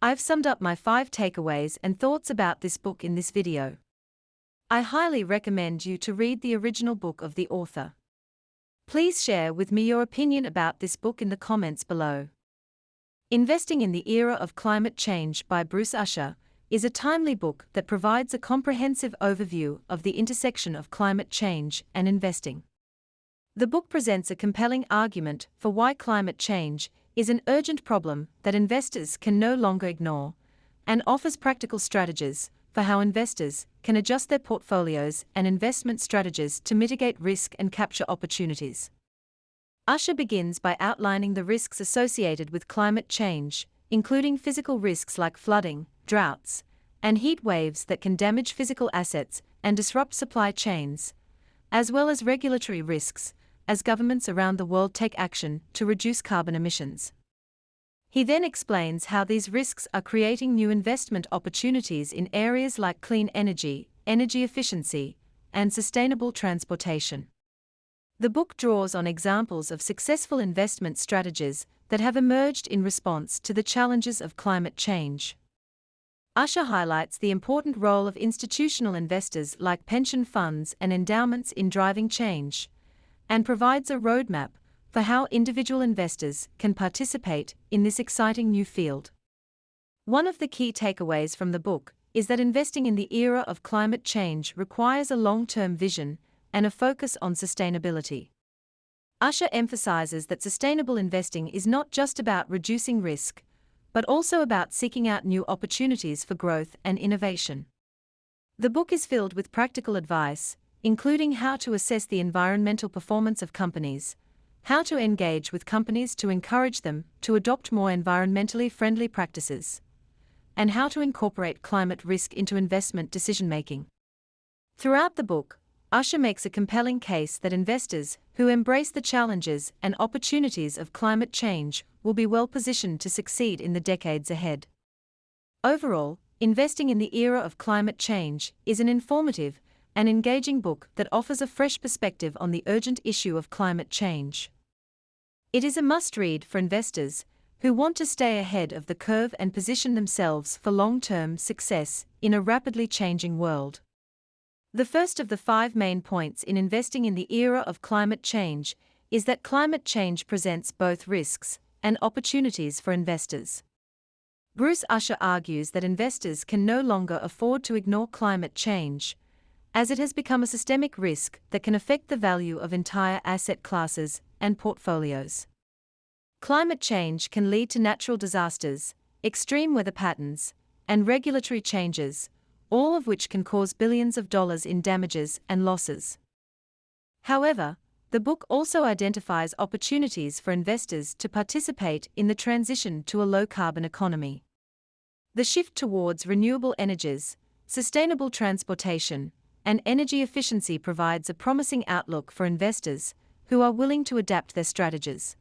I've summed up my 5 takeaways and thoughts about this book in this video. I highly recommend you to read the original book of the author. Please share with me your opinion about this book in the comments below. Investing in the Era of Climate Change by Bruce Usher is a timely book that provides a comprehensive overview of the intersection of climate change and investing. The book presents a compelling argument for why climate change is an urgent problem that investors can no longer ignore, and offers practical strategies for how investors can adjust their portfolios and investment strategies to mitigate risk and capture opportunities. Usher begins by outlining the risks associated with climate change, including physical risks like flooding, droughts, and heat waves that can damage physical assets and disrupt supply chains, as well as regulatory risks, as governments around the world take action to reduce carbon emissions. He then explains how these risks are creating new investment opportunities in areas like clean energy, energy efficiency, and sustainable transportation. The book draws on examples of successful investment strategies that have emerged in response to the challenges of climate change. Usher highlights the important role of institutional investors like pension funds and endowments in driving change, and provides a roadmap for how individual investors can participate in this exciting new field. One of the key takeaways from the book is that investing in the era of climate change requires a long-term vision and a focus on sustainability. Usher emphasizes that sustainable investing is not just about reducing risk, but also about seeking out new opportunities for growth and innovation. The book is filled with practical advice, including how to assess the environmental performance of companies, how to engage with companies to encourage them to adopt more environmentally friendly practices, and how to incorporate climate risk into investment decision-making. Throughout the book, Usher makes a compelling case that investors who embrace the challenges and opportunities of climate change will be well positioned to succeed in the decades ahead. Overall, investing in the era of climate change is an informative and engaging book that offers a fresh perspective on the urgent issue of climate change. It is a must-read for investors who want to stay ahead of the curve and position themselves for long-term success in a rapidly changing world. The first of the 5 main points in investing in the era of climate change is that climate change presents both risks and opportunities for investors. Bruce Usher argues that investors can no longer afford to ignore climate change, as it has become a systemic risk that can affect the value of entire asset classes and portfolios. Climate change can lead to natural disasters, extreme weather patterns, and regulatory changes, all of which can cause billions of dollars in damages and losses. However, the book also identifies opportunities for investors to participate in the transition to a low-carbon economy. The shift towards renewable energies, sustainable transportation, and energy efficiency provides a promising outlook for investors who are willing to adapt their strategies.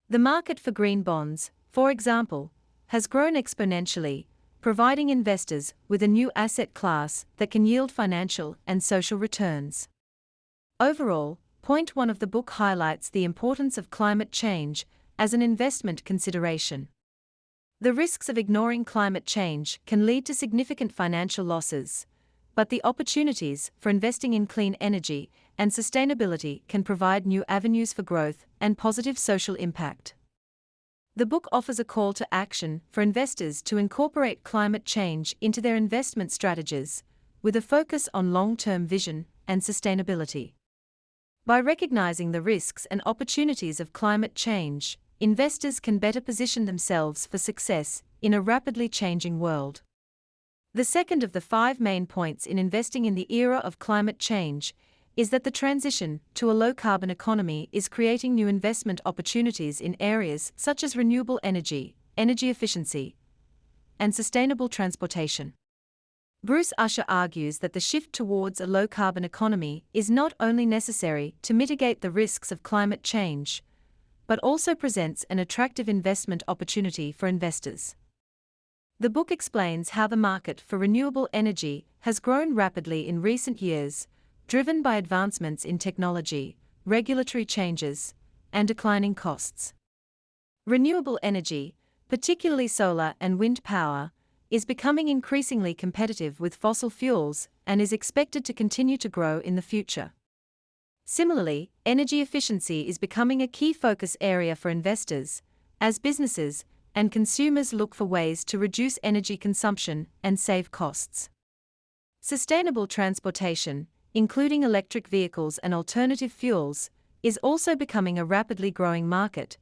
The market for green bonds, for example, has grown exponentially, providing investors with a new asset class that can yield financial and social returns. Overall, point 1 of the book highlights the importance of climate change as an investment consideration. The risks of ignoring climate change can lead to significant financial losses, but the opportunities for investing in clean energy and sustainability can provide new avenues for growth and positive social impact. The book offers a call to action for investors to incorporate climate change into their investment strategies, with a focus on long-term vision and sustainability. By recognizing the risks and opportunities of climate change, investors can better position themselves for success in a rapidly changing world. The second of the 5 main points in investing in the era of climate change is that the transition to a low-carbon economy is creating new investment opportunities in areas such as renewable energy, energy efficiency, and sustainable transportation. Bruce Usher argues that the shift towards a low-carbon economy is not only necessary to mitigate the risks of climate change, but also presents an attractive investment opportunity for investors. The book explains how the market for renewable energy has grown rapidly in recent years, driven by advancements in technology, regulatory changes, and declining costs. Renewable energy, particularly solar and wind power, is becoming increasingly competitive with fossil fuels and is expected to continue to grow in the future. Similarly, energy efficiency is becoming a key focus area for investors, as businesses and consumers look for ways to reduce energy consumption and save costs. Sustainable transportation, including electric vehicles and alternative fuels, is also becoming a rapidly growing market,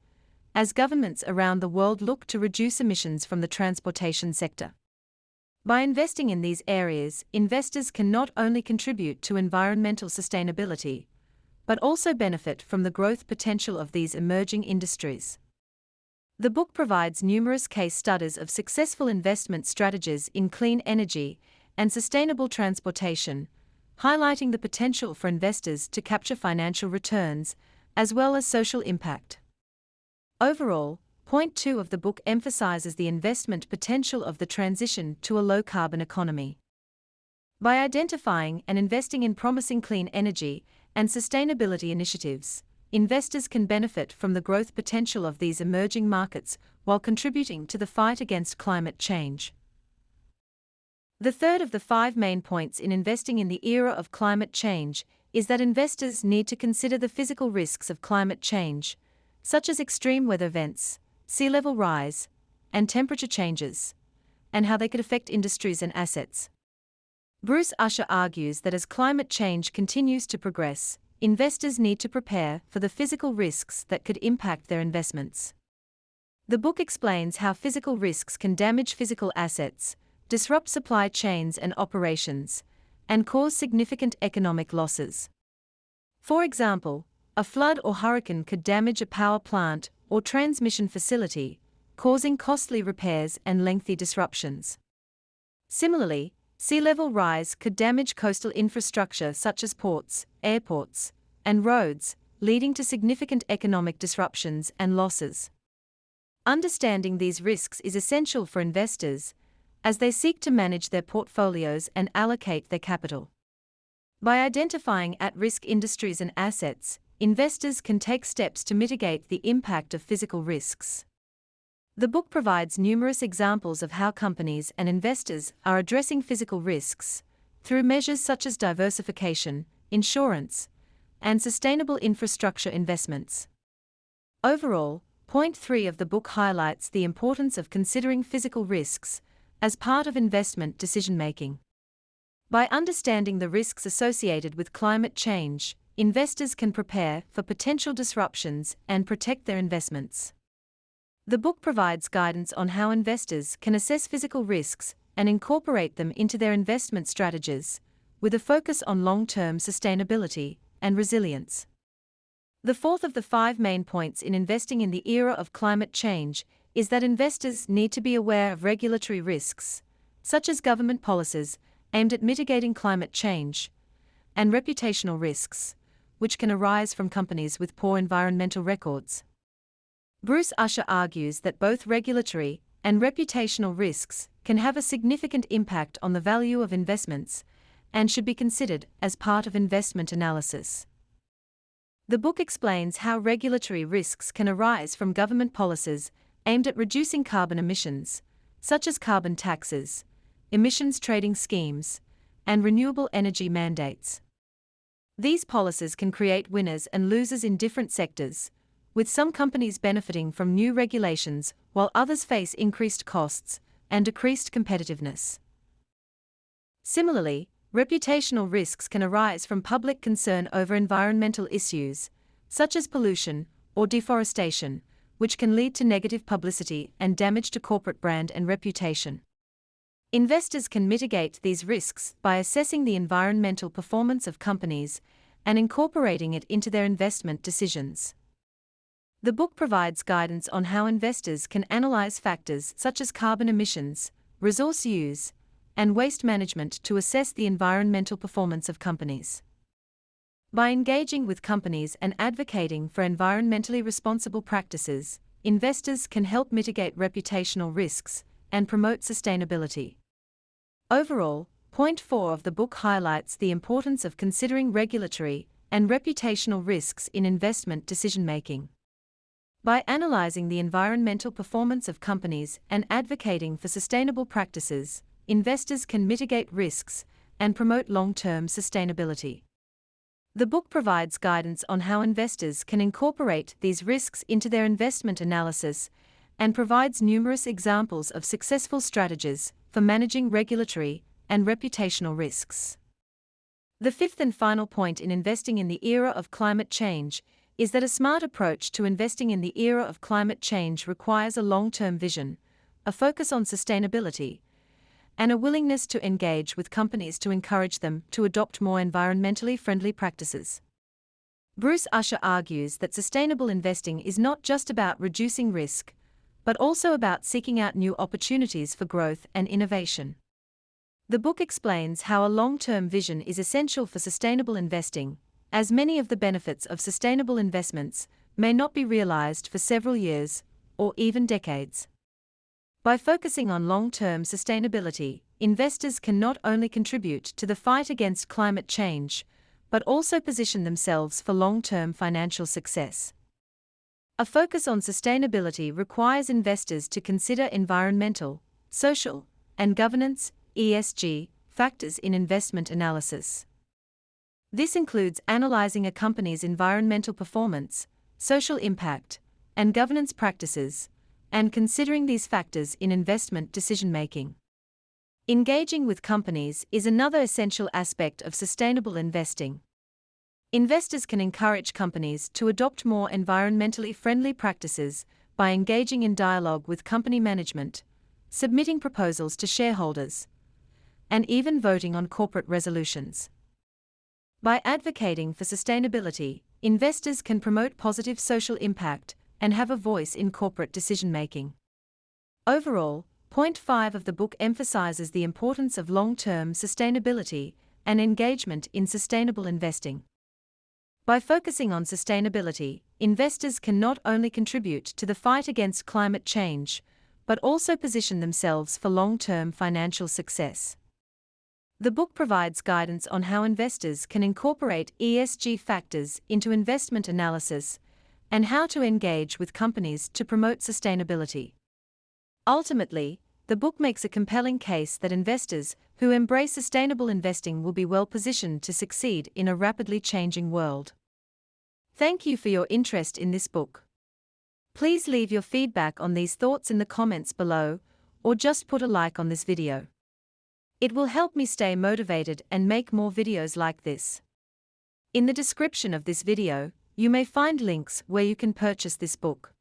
as governments around the world look to reduce emissions from the transportation sector. By investing in these areas, investors can not only contribute to environmental sustainability, but also benefit from the growth potential of these emerging industries. The book provides numerous case studies of successful investment strategies in clean energy and sustainable transportation, highlighting the potential for investors to capture financial returns as well as social impact. Overall, point 2 of the book emphasizes the investment potential of the transition to a low-carbon economy. By identifying and investing in promising clean energy and sustainability initiatives, investors can benefit from the growth potential of these emerging markets while contributing to the fight against climate change. The third of the 5 main points in investing in the era of climate change is that investors need to consider the physical risks of climate change, such as extreme weather events, sea level rise, and temperature changes, and how they could affect industries and assets. Bruce Usher argues that as climate change continues to progress, investors need to prepare for the physical risks that could impact their investments. The book explains how physical risks can damage physical assets, disrupt supply chains and operations, and cause significant economic losses. For example, a flood or hurricane could damage a power plant or transmission facility, causing costly repairs and lengthy disruptions. Similarly, sea level rise could damage coastal infrastructure such as ports, airports, and roads, leading to significant economic disruptions and losses. Understanding these risks is essential for investors as they seek to manage their portfolios and allocate their capital. By identifying at-risk industries and assets, investors can take steps to mitigate the impact of physical risks. The book provides numerous examples of how companies and investors are addressing physical risks through measures such as diversification, insurance, and sustainable infrastructure investments. Overall, point 3 of the book highlights the importance of considering physical risks as part of investment decision-making. By understanding the risks associated with climate change, investors can prepare for potential disruptions and protect their investments. The book provides guidance on how investors can assess physical risks and incorporate them into their investment strategies, with a focus on long-term sustainability and resilience. The fourth of the 5 main points in investing in the era of climate change is that investors need to be aware of regulatory risks, such as government policies aimed at mitigating climate change, and reputational risks, which can arise from companies with poor environmental records. Bruce Usher argues that both regulatory and reputational risks can have a significant impact on the value of investments and should be considered as part of investment analysis. The book explains how regulatory risks can arise from government policies aimed at reducing carbon emissions, such as carbon taxes, emissions trading schemes, and renewable energy mandates. These policies can create winners and losers in different sectors, with some companies benefiting from new regulations while others face increased costs and decreased competitiveness. Similarly, reputational risks can arise from public concern over environmental issues, such as pollution or deforestation, which can lead to negative publicity and damage to corporate brand and reputation. Investors can mitigate these risks by assessing the environmental performance of companies and incorporating it into their investment decisions. The book provides guidance on how investors can analyze factors such as carbon emissions, resource use, and waste management to assess the environmental performance of companies. By engaging with companies and advocating for environmentally responsible practices, investors can help mitigate reputational risks and promote sustainability. Overall, point 4 of the book highlights the importance of considering regulatory and reputational risks in investment decision-making. By analyzing the environmental performance of companies and advocating for sustainable practices, investors can mitigate risks and promote long-term sustainability. The book provides guidance on how investors can incorporate these risks into their investment analysis and provides numerous examples of successful strategies for managing regulatory and reputational risks. The fifth and final point in investing in the era of climate change is that a smart approach to investing in the era of climate change requires a long-term vision, a focus on sustainability, and a willingness to engage with companies to encourage them to adopt more environmentally friendly practices. Bruce Usher argues that sustainable investing is not just about reducing risk, but also about seeking out new opportunities for growth and innovation. The book explains how a long-term vision is essential for sustainable investing, as many of the benefits of sustainable investments may not be realized for several years or even decades. By focusing on long-term sustainability, investors can not only contribute to the fight against climate change, but also position themselves for long-term financial success. A focus on sustainability requires investors to consider environmental, social, and governance (ESG) factors in investment analysis. This includes analyzing a company's environmental performance, social impact, and governance practices, and considering these factors in investment decision-making. Engaging with companies is another essential aspect of sustainable investing. Investors can encourage companies to adopt more environmentally friendly practices by engaging in dialogue with company management, submitting proposals to shareholders, and even voting on corporate resolutions. By advocating for sustainability, investors can promote positive social impact and have a voice in corporate decision-making. Overall, point 5 of the book emphasizes the importance of long-term sustainability and engagement in sustainable investing. By focusing on sustainability, investors can not only contribute to the fight against climate change, but also position themselves for long-term financial success. The book provides guidance on how investors can incorporate ESG factors into investment analysis and how to engage with companies to promote sustainability. Ultimately, the book makes a compelling case that investors who embrace sustainable investing will be well positioned to succeed in a rapidly changing world. Thank you for your interest in this book. Please leave your feedback on these thoughts in the comments below, or just put a like on this video. It will help me stay motivated and make more videos like this. In the description of this video, you may find links where you can purchase this book.